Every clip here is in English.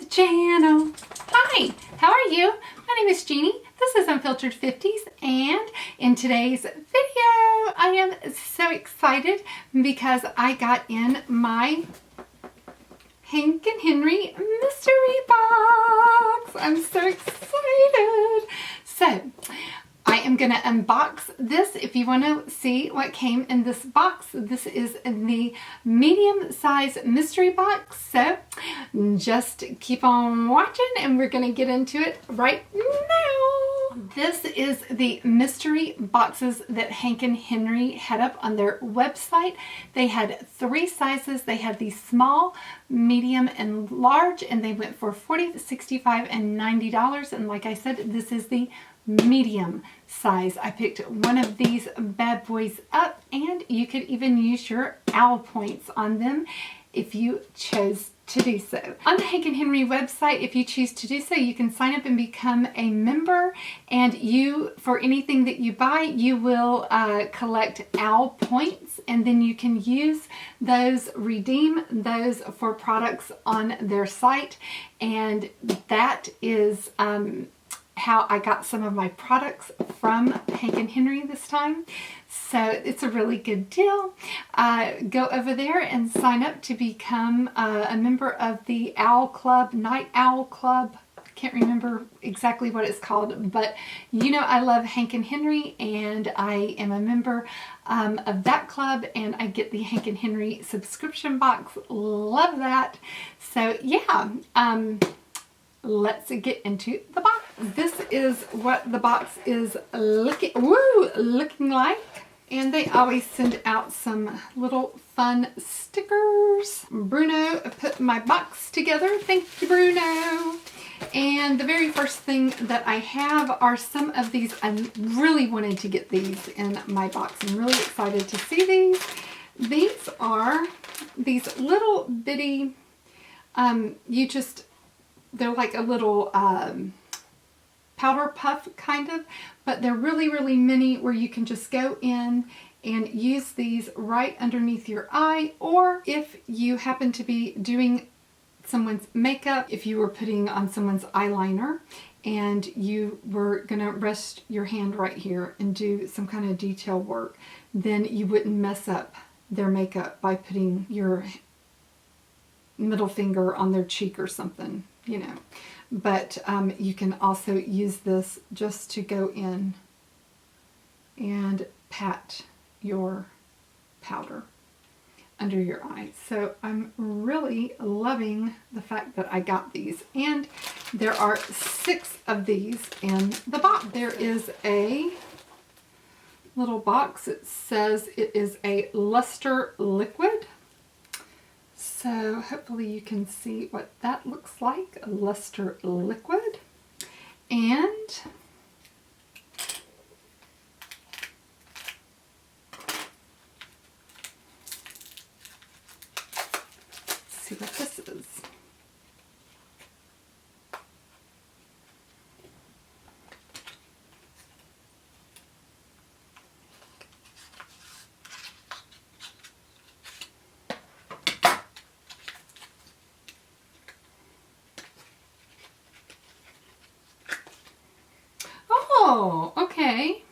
channel. Hi, how are you? My name is Jeannie. This is Unfiltered 50s, and in today's video I am so excited because I got in my Hank and Henry mystery box. I'm so excited. So I am going to unbox this. If you want to see what came in this box, this is the medium size mystery box. So just keep on watching and we're going to get into it right now. This is the mystery boxes that Hank and Henry had up on their website. They had 3 sizes. They had the small, medium, and large, and they went for $40, $65, and $90. And like I said, this is the medium size. I picked one of these bad boys up, and you could even use your owl points on them if you chose to do so. On the Hank and Henry website, if you choose to do so, you can sign up and become a member, and you, for anything that you buy, you will collect owl points, and then you can use those, redeem those for products on their site. And that is how I got some of my products from Hank and Henry this time. So it's a really good deal. Go over there and sign up to become a member of the Owl Club, Night Owl Club. I can't remember exactly what it's called, but you know I love Hank and Henry, and I am a member of that club, and I get the Hank and Henry subscription box. Love that. So yeah, let's get into the box. This is what the box is looking like. And they always send out some little fun stickers. Bruno put my box together. Thank you, Bruno. And the very first thing that I have are some of these. I really wanted to get these in my box. I'm really excited to see these. These are these little bitty, they're like a little powder puff kind of, but they're really, really mini, where you can just go in and use these right underneath your eye, or if you happen to be doing someone's makeup, if you were putting on someone's eyeliner and you were gonna rest your hand right here and do some kind of detail work, then you wouldn't mess up their makeup by putting your middle finger on their cheek or something, you know. But you can also use this just to go in and pat your powder under your eye. So I'm really loving the fact that I got these. And there are 6 of these in the box. There is a little box. It says it is a luster liquid. So hopefully you can see what that looks like, a luster liquid. And let's see what this is. Oh, okay.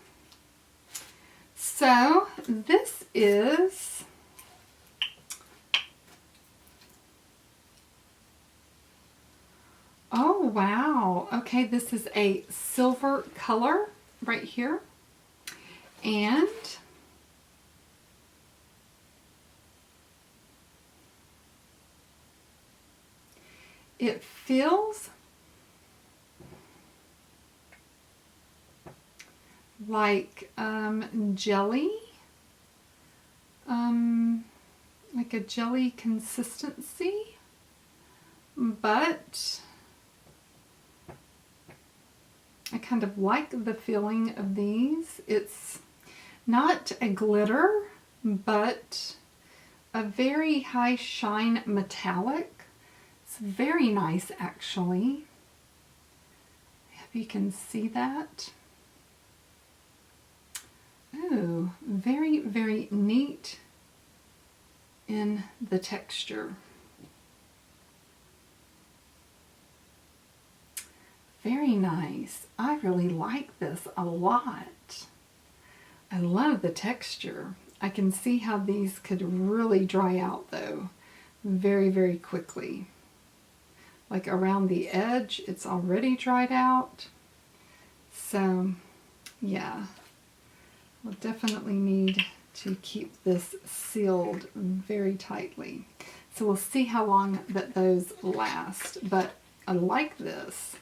So this is oh wow. Okay, this is a silver color right here. And it feels like jelly, like a jelly consistency, but I kind of like the feeling of these. It's not a glitter, but a very high shine metallic. It's very nice, actually. I hope you can see that. Oh, very, very neat in the texture. very nice. I really like this a lot. I love the texture. I can see how these could really dry out though, very, very quickly. Like around the edge, it's already dried out. So, yeah, we'll definitely need to keep this sealed very tightly. So we'll see how long that those last, but I like this.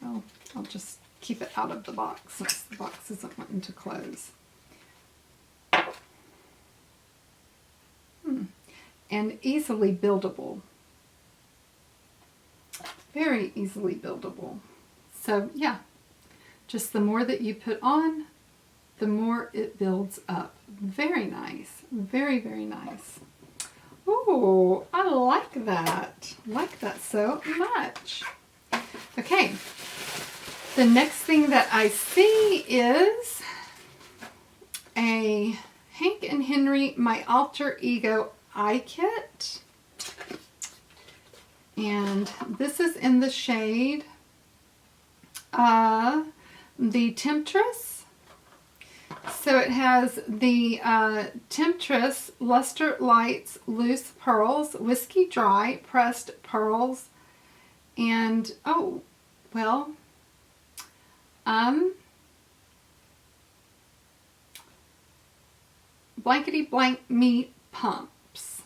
Well, I'll just keep it out of the box since the box isn't wanting to close. And easily buildable. Very easily buildable. So yeah, just the more that you put on, the more it builds up. Very nice. Very, very nice. Ooh, I like that. I like that so much. Okay, the next thing that I see is a Hank and Henry My Alter Ego eye kit. And this is in the shade the Temptress. So it has the Temptress Luster Lights Loose Pearls, Whiskey Dry Pressed Pearls, and oh, well, blankety blank me pumps.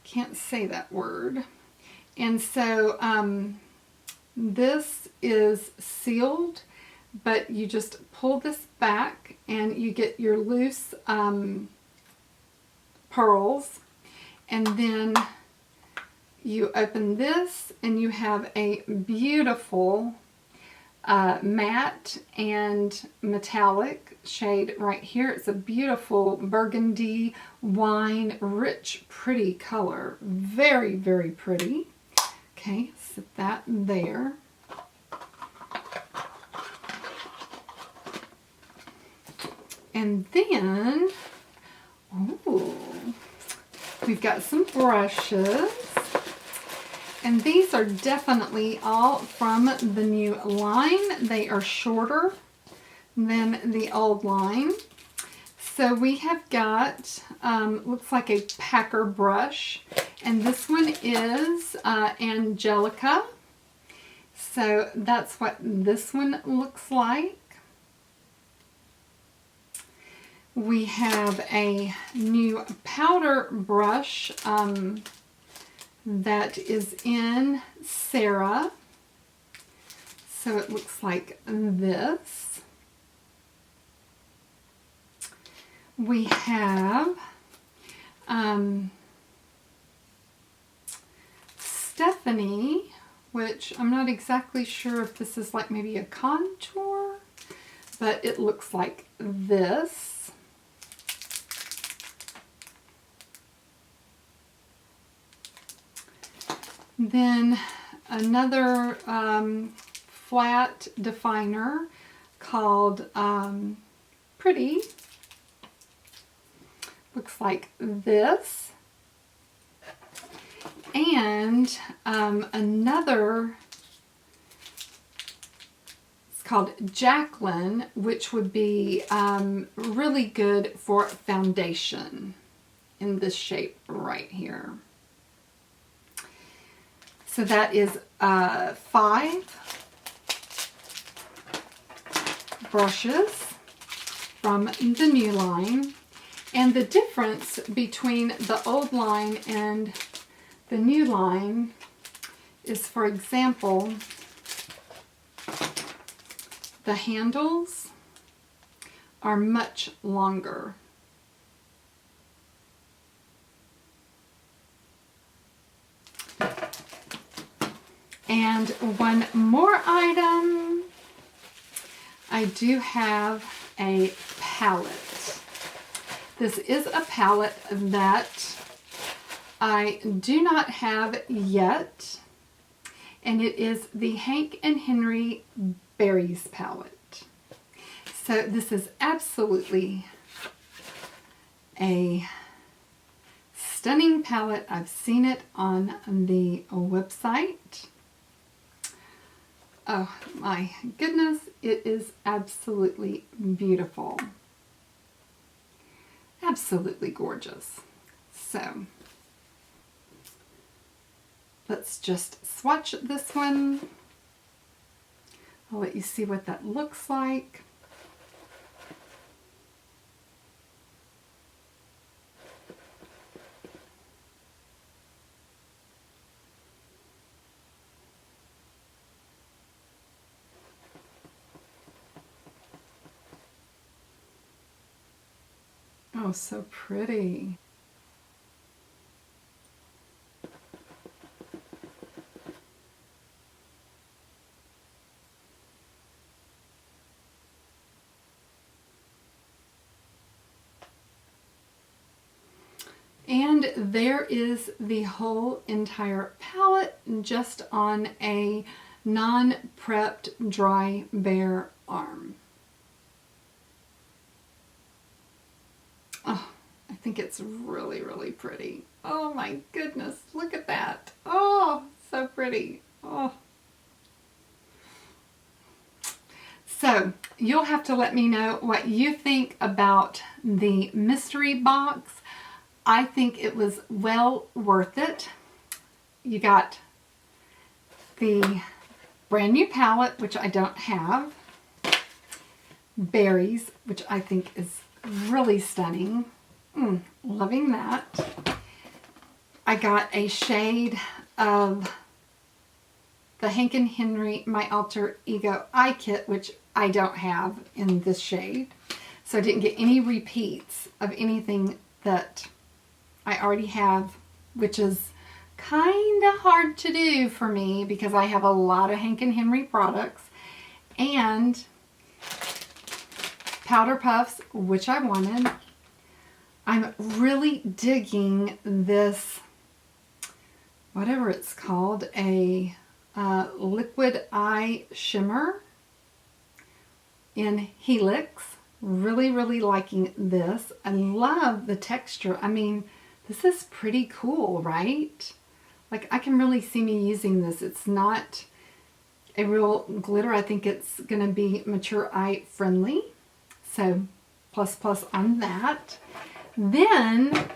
Can't say that word. And so this is sealed, but you just pull this back and you get your loose pearls, and then you open this and you have a beautiful matte and metallic shade right here. It's a beautiful burgundy wine, rich, pretty color. Very, very pretty. Okay, set that there. And then, ooh, we've got some brushes. And these are definitely all from the new line. They are shorter than the old line. So we have got, looks like a packer brush. And this one is Angelica. So that's what this one looks like. We have a new powder brush that is in Sarah. So it looks like this. We have Stephanie, which I'm not exactly sure if this is like maybe a contour, but it looks like this. Then another flat definer called Pretty. Looks like this. And another, it's called Jacqueline, which would be really good for foundation in this shape right here. So that is 5 brushes from the new line. And the difference between the old line and the new line is, for example, the handles are much longer. And one more item, I do have a palette. This is a palette that I do not have yet, and it is the Hank and Henry Berries palette. So this is absolutely a stunning palette. I've seen it on the website. Oh my goodness, it is absolutely beautiful. Absolutely gorgeous. So let's just swatch this one. I'll let you see what that looks like. Oh, so pretty. And there is the whole entire palette just on a non-prepped dry bare arm. Oh, I think it's really, really pretty. Oh my goodness, look at that. Oh, so pretty. Oh. So you'll have to let me know what you think about the mystery box. I think it was well worth it. You got the brand new palette, which I don't have. Berries, which I think is really stunning. Loving that. I got a shade of the Hank & Henry My Alter Ego Eye Kit, which I don't have in this shade. So I didn't get any repeats of anything that I already have, which is kind of hard to do for me because I have a lot of Hank & Henry products. And Powder Puffs, which I wanted. I'm really digging this, whatever it's called, a liquid eye shimmer in Helix. Really, really liking this. I love the texture. I mean, this is pretty cool, right? Like, I can really see me using this. It's not a real glitter. I think it's going to be mature eye friendly. So, plus on that. Then,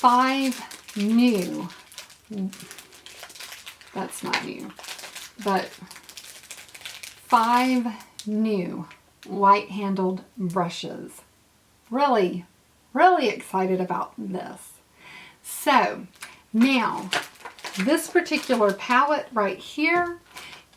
five new, that's not new, but 5 new light-handled brushes. Really, really excited about this. So, now, this particular palette right here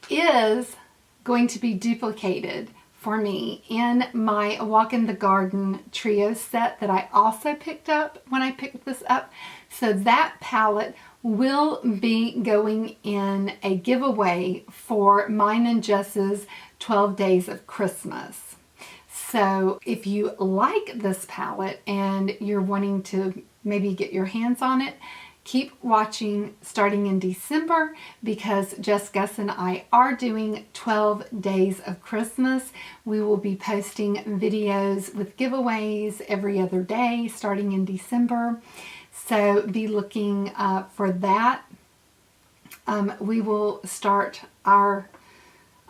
is going to be duplicated for me in my Walk in the Garden trio set that I also picked up when I picked this up. So that palette will be going in a giveaway for mine and Jess's 12 Days of Christmas. So if you like this palette and you're wanting to maybe get your hands on it, keep watching starting in December because Jess, Gus, and I are doing 12 Days of Christmas. We will be posting videos with giveaways every other day starting in December. So be looking for that. We will start our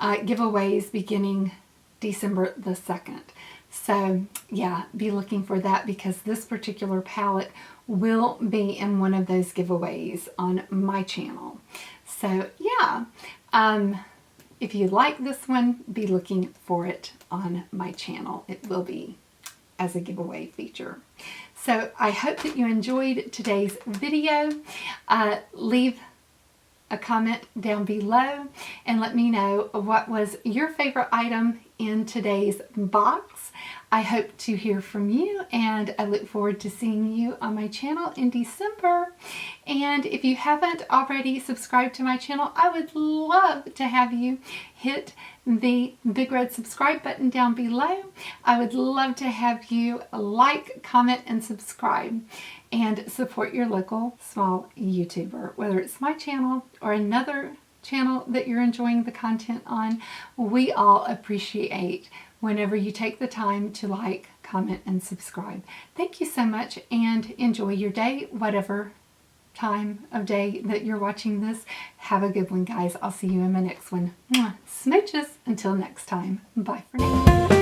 giveaways beginning December the 2nd. So yeah, be looking for that because this particular palette will be in one of those giveaways on my channel. So yeah, if you like this one, be looking for it on my channel. It will be as a giveaway feature. So I hope that you enjoyed today's video. Leave a comment down below and let me know what was your favorite item in today's box. I hope to hear from you and I look forward to seeing you on my channel in December. And if you haven't already subscribed to my channel, I would love to have you hit the big red subscribe button down below. I would love to have you like, comment, and subscribe and support your local small YouTuber, whether it's my channel or another channel that you're enjoying the content on. We all appreciate whenever you take the time to like, comment, and subscribe. Thank you so much, and enjoy your day, whatever time of day that you're watching this. Have a good one, guys. I'll see you in my next one. Mwah. Smooches. Until next time. Bye for now.